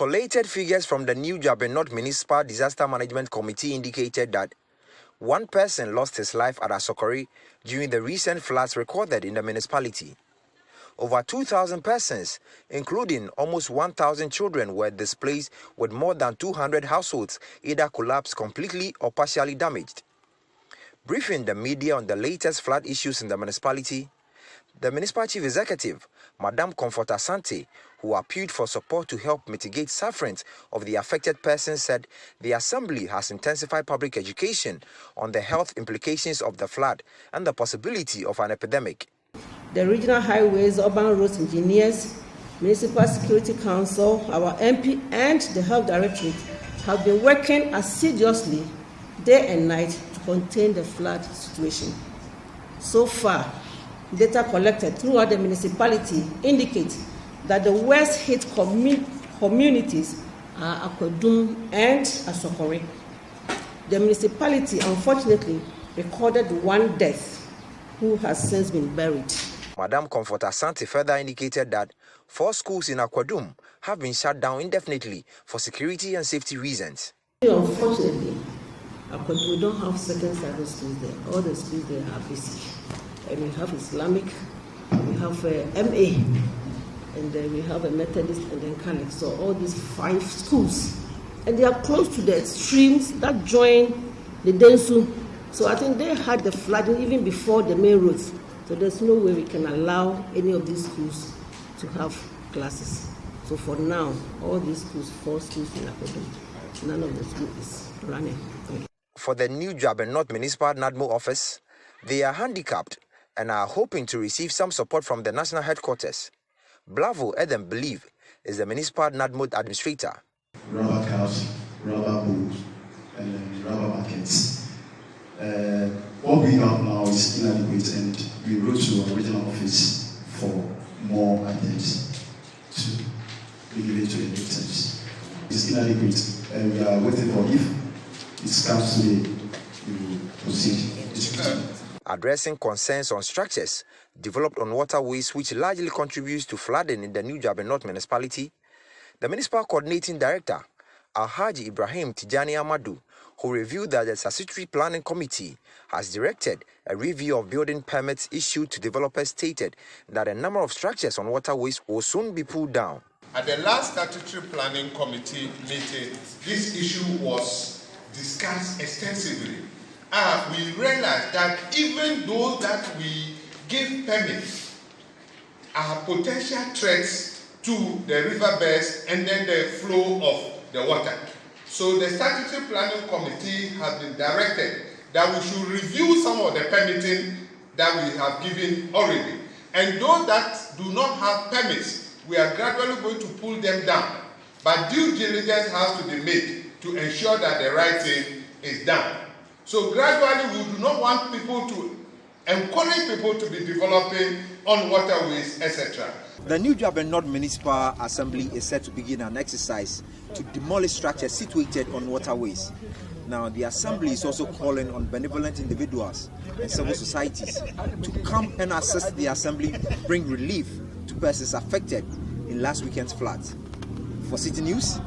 Collated figures from the new Juaben North Municipal Disaster Management Committee indicated that one person lost his life at Asokore during the recent floods recorded in the municipality. Over 2,000 persons, including almost 1,000 children, were displaced, with more than 200 households either collapsed completely or partially damaged. Briefing the media on the latest flood issues in the municipality, the municipal chief executive, Madam Comfort Asante, who appealed for support to help mitigate sufferings of the affected persons, said the assembly has intensified public education on the health implications of the flood and the possibility of an epidemic. The regional highways, urban roads engineers, Municipal Security Council, our MP, and the Health Directorate have been working assiduously day and night to contain the flood situation. So far, data collected throughout the municipality indicate that the worst hit communities are Akwadum and Asokore. The municipality unfortunately recorded one death who has since been buried. Madam Comfort Asante further indicated that 4 schools in Akwadum have been shut down indefinitely for security and safety reasons. Unfortunately, Akwadum, we don't have second standard schools there. All the schools there are basic. And we have Islamic, we have MA, and then we have a Methodist and then Catholic. So all these 5 schools, and they are close to the streams that join the Densu. So I think they had the flooding even before the main roads. So there's no way we can allow any of these schools to have classes. So for now, all these schools, 4 schools in Akwadum, none of the schools is running. For the new Juaben North Municipal NADMO office, they are handicapped and are hoping to receive some support from the national headquarters. Blavo Eden Believe is the municipal NADMO administrator. Rubber cows, rubber bowls, and rubber markets. What we have now is inadequate, and we wrote to our regional office for more items to be given to the victims. It's inadequate, and we are waiting for if it comes today, we will proceed. Addressing concerns on structures developed on waterways which largely contributes to flooding in the new Juaben North municipality, the municipal coordinating director, Alhaji Ibrahim Tijani Amadu, who revealed that the statutory planning committee has directed a review of building permits issued to developers, stated that a number of structures on waterways will soon be pulled down. At the last statutory planning committee meeting, this issue was discussed extensively. We realized that even those that we give permits are potential threats to the riverbeds and then the flow of the water. So the statutory planning committee has been directed that we should review some of the permitting that we have given already. And those that do not have permits, we are gradually going to pull them down. But due diligence has to be made to ensure that the right thing is done. So gradually, we do not want people to encourage people to be developing on waterways, etc. The new Juaben North Municipal Assembly is set to begin an exercise to demolish structures situated on waterways. Now, the Assembly is also calling on benevolent individuals and civil societies to come and assist the Assembly bring relief to persons affected in last weekend's floods. For Citi News,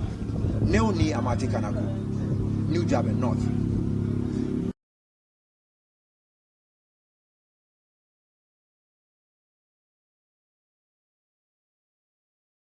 Neoni Amati Kanako, New Juaben North.